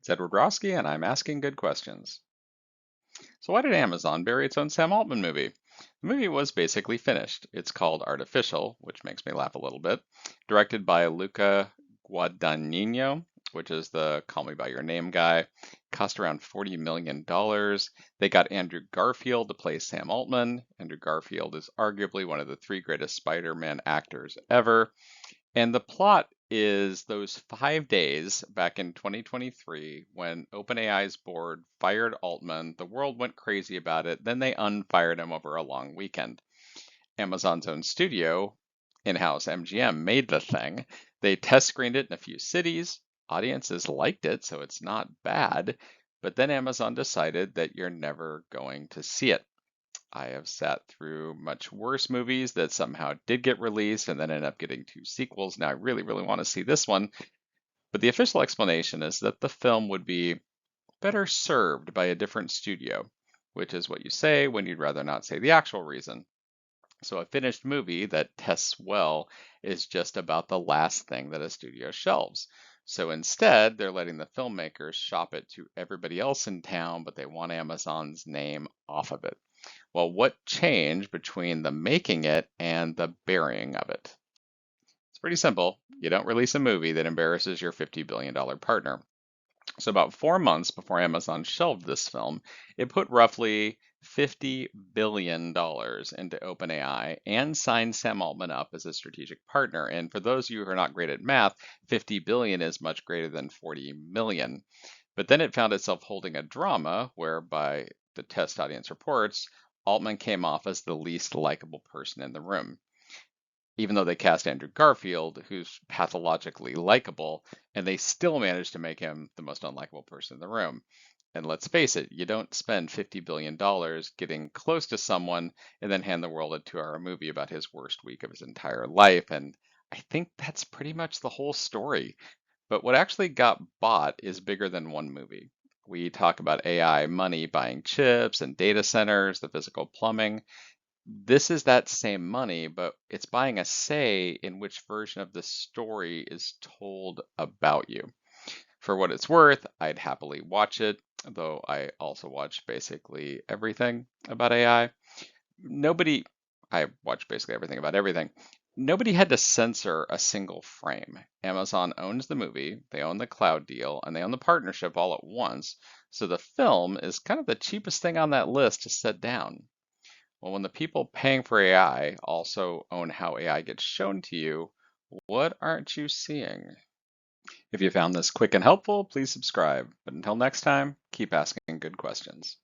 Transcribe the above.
It's Edward Roski, and I'm asking good questions. So, why did Amazon bury its own Sam Altman movie? The movie was basically finished. It's called Artificial, which makes me laugh a little bit, directed by Luca Guadagnino, which is the Call Me By Your Name guy. Cost around $40 million. They got Andrew Garfield to play Sam Altman. Andrew Garfield is arguably one of the three greatest Spider-Man actors ever. And the plot is those 5 days back in 2023 when OpenAI's board fired Altman. The world went crazy about it. Then they unfired him over a long weekend. Amazon's own studio, in-house MGM, made the thing. They test screened it in a few cities. Audiences liked it, so it's not bad. But then Amazon decided that you're never going to see it. I have sat through much worse movies that somehow did get released and then ended up getting two sequels. Now I really, really want to see this one. But the official explanation is that the film would be better served by a different studio, which is what you say when you'd rather not say the actual reason. So a finished movie that tests well is just about the last thing that a studio shelves. So instead, they're letting the filmmakers shop it to everybody else in town, but they want Amazon's name off of it. Well, what changed between the making it and the burying of it? It's pretty simple. You don't release a movie that embarrasses your $50 billion partner. So, about 4 months before Amazon shelved this film, it put roughly $50 billion into OpenAI and signed Sam Altman up as a strategic partner. And for those of you who are not great at math, 50 billion is much greater than 40 million. But then it found itself holding a drama whereby the test audience reports Altman came off as the least likable person in the room, even though they cast Andrew Garfield, who's pathologically likable, and they still managed to make him the most unlikable person in the room. And let's face it, you don't spend $50 billion getting close to someone and then hand the world a 2-hour movie about his worst week of his entire life. And I think that's pretty much the whole story. But what actually got bought is bigger than one movie. We talk about AI money buying chips and data centers, the physical plumbing. This is that same money, but it's buying a say in which version of the story is told about you. For what it's worth, I'd happily watch it, though I also watch basically everything about AI. Nobody, I watch basically everything about everything. Nobody had to censor a single frame. Amazon owns the movie, they own the cloud deal, and they own the partnership all at once. So the film is kind of the cheapest thing on that list to set down. Well, when the people paying for AI also own how AI gets shown to you, what aren't you seeing? If you found this quick and helpful, please subscribe. But until next time, keep asking good questions.